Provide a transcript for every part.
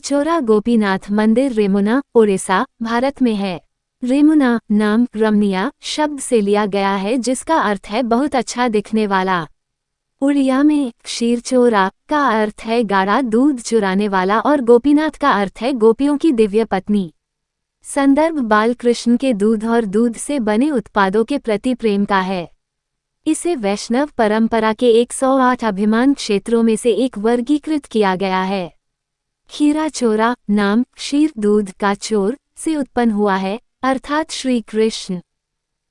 क्षीरचोरा गोपीनाथ मंदिर रेमुना, ओडिशा, भारत में है। रेमुना नाम रमणीय शब्द से लिया गया है जिसका अर्थ है बहुत अच्छा दिखने वाला। उड़िया में क्षीरचोरा का अर्थ है गाढ़ा दूध चुराने वाला और गोपीनाथ का अर्थ है गोपियों की दिव्य पत्नी। संदर्भ बालकृष्ण के दूध और दूध से बने उत्पादों के प्रति प्रेम का है। इसे वैष्णव परंपरा के 108 अभिमान क्षेत्रों में से एक वर्गीकृत किया गया है। क्षीरचोरा नाम क्षीर दूध का चोर से उत्पन्न हुआ है, अर्थात श्री कृष्ण।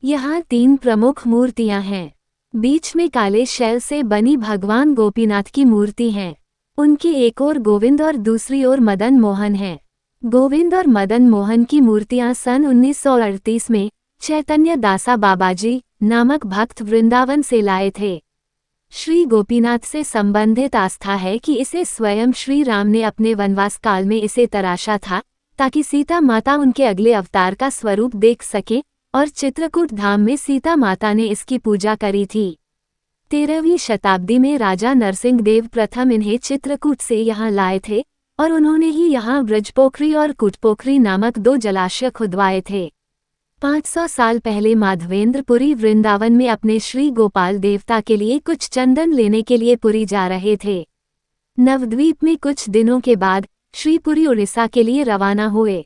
यहाँ 3 प्रमुख मूर्तियाँ हैं। बीच में काले शैल से बनी भगवान गोपीनाथ की मूर्ति है। उनकी एक ओर गोविंद और दूसरी ओर मदन मोहन है। गोविंद और मदन मोहन की मूर्तियां सन 1938 में चैतन्य दासा बाबाजी नामक भक्त वृंदावन से लाए थे। श्री गोपीनाथ से संबंधित आस्था है कि इसे स्वयं श्री राम ने अपने वनवास काल में इसे तराशा था ताकि सीता माता उनके अगले अवतार का स्वरूप देख सके और चित्रकूट धाम में सीता माता ने इसकी पूजा करी थी। 13वीं शताब्दी में राजा नरसिंह देव प्रथम इन्हें चित्रकूट से यहाँ लाए थे और उन्होंने ही यहाँ ब्रजपोखरी और कुटपोखरी नामक 2 जलाशय खुदवाए थे। 500 साल पहले माधवेंद्र पुरी वृंदावन में अपने श्री गोपाल देवता के लिए कुछ चंदन लेने के लिए पुरी जा रहे थे। नवद्वीप में कुछ दिनों के बाद श्री पुरी उड़ीसा के लिए रवाना हुए।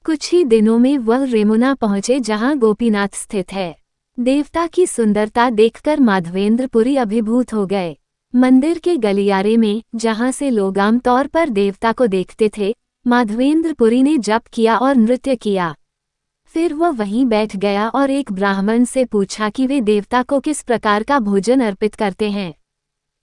कुछ ही दिनों में वह रेमुना पहुंचे जहां गोपीनाथ स्थित है। देवता की सुंदरता देखकर माधवेंद्र पुरी अभिभूत हो गए। मंदिर के गलियारे में जहां से लोग आम तौर पर देवता को देखते थे, माधवेंद्र पुरी ने जप किया और नृत्य किया। फिर वह वहीं बैठ गया और एक ब्राह्मण से पूछा कि वे देवता को किस प्रकार का भोजन अर्पित करते हैं।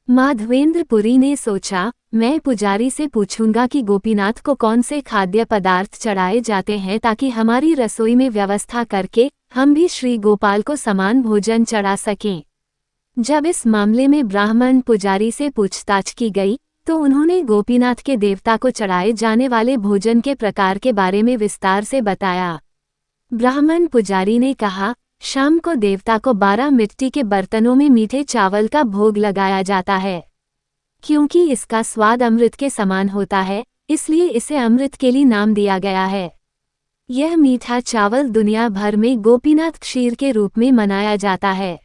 माधवेंद्र पुरी ने सोचा, मैं पुजारी से पूछूंगा कि गोपीनाथ को कौन से खाद्य पदार्थ चढ़ाए जाते हैं ताकि हमारी रसोई में व्यवस्था करके हम भी श्री गोपाल को समान भोजन चढ़ा सकें। जब इस मामले में ब्राह्मण पुजारी से पूछताछ की गई तो उन्होंने गोपीनाथ के देवता को चढ़ाए जाने वाले भोजन के प्रकार के बारे में विस्तार से बताया। ब्राह्मण पुजारी ने कहा, शाम को देवता को 12 मिट्टी के बर्तनों में मीठे चावल का भोग लगाया जाता है। क्योंकि इसका स्वाद अमृत के समान होता है, इसलिए इसे अमृत केली नाम दिया गया है। यह मीठा चावल दुनिया भर में गोपीनाथ क्षीर के रूप में मनाया जाता है।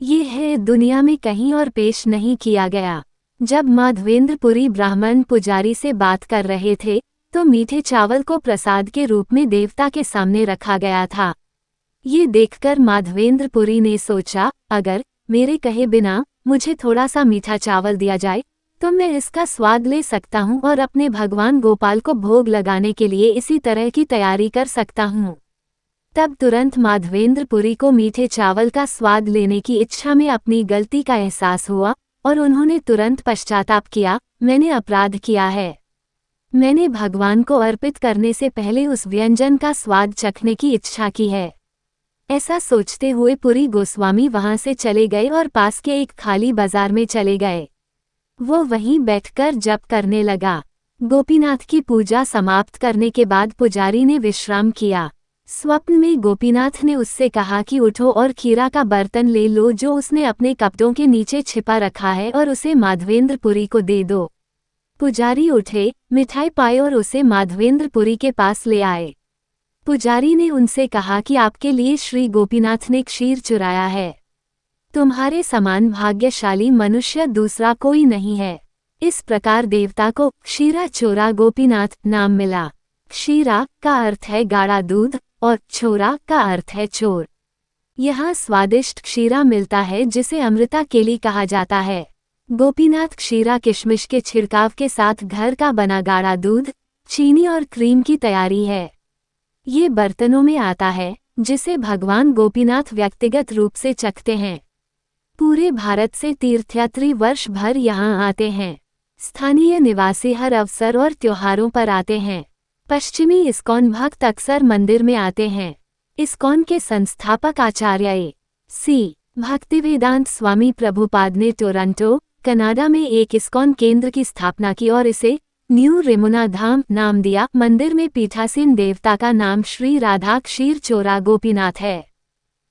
ये है दुनिया में कहीं और पेश नहीं किया गया। जब माधवेंद्र पुरी ब्राह्मण पुजारी से बात कर रहे थे तो मीठे चावल को प्रसाद के रूप में देवता के सामने रखा गया था। ये देखकर माधवेंद्र पुरी ने सोचा, अगर मेरे कहे बिना मुझे थोड़ा सा मीठा चावल दिया जाए तो मैं इसका स्वाद ले सकता हूँ और अपने भगवान गोपाल को भोग लगाने के लिए इसी तरह की तैयारी कर सकता हूँ। तब तुरंत माधवेंद्र पुरी को मीठे चावल का स्वाद लेने की इच्छा में अपनी गलती का एहसास हुआ और उन्होंने तुरंत पश्चाताप किया, मैंने अपराध किया है। मैंने भगवान को अर्पित करने से पहले उस व्यंजन का स्वाद चखने की इच्छा की है। ऐसा सोचते हुए पुरी गोस्वामी वहां से चले गए और पास के एक खाली बाजार में चले गए। वो वहीं बैठकर जप करने लगा। गोपीनाथ की पूजा समाप्त करने के बाद पुजारी ने विश्राम किया। स्वप्न में गोपीनाथ ने उससे कहा कि उठो और खीरा का बर्तन ले लो जो उसने अपने कपड़ों के नीचे छिपा रखा है और उसे माधवेंद्र पुरी को दे दो। पुजारी उठे, मिठाई पाए और उसे माधवेंद्र पुरी के पास ले आए। पुजारी ने उनसे कहा कि आपके लिए श्री गोपीनाथ ने क्षीर चुराया है। तुम्हारे समान भाग्यशाली मनुष्य दूसरा कोई नहीं है। इस प्रकार देवता को क्षीरचोरा गोपीनाथ नाम मिला। क्षीरा का अर्थ है गाढ़ा दूध और चोरा का अर्थ है चोर। यहाँ स्वादिष्ट क्षीरा मिलता है जिसे अमृता केली कहा जाता है। गोपीनाथ क्षीरा किशमिश के छिड़काव के साथ घर का बना गाढ़ा दूध, चीनी और क्रीम की तैयारी है। ये बर्तनों में आता है जिसे भगवान गोपीनाथ व्यक्तिगत रूप से चखते हैं। पूरे भारत से तीर्थयात्री वर्ष भर यहाँ आते हैं। स्थानीय निवासी हर अवसर और त्योहारों पर आते हैं। पश्चिमी इस्कॉन भक्त अक्सर मंदिर में आते हैं। इस्कॉन के संस्थापक आचार्य ए.सी. भक्तिवेदांत स्वामी प्रभुपाद ने टोरंटो, कनाडा में एक इस्कॉन केंद्र की स्थापना की और इसे न्यू रेमुना धाम नाम दिया। मंदिर में पीठासीन देवता का नाम श्री राधा क्षीरचोरा गोपीनाथ है।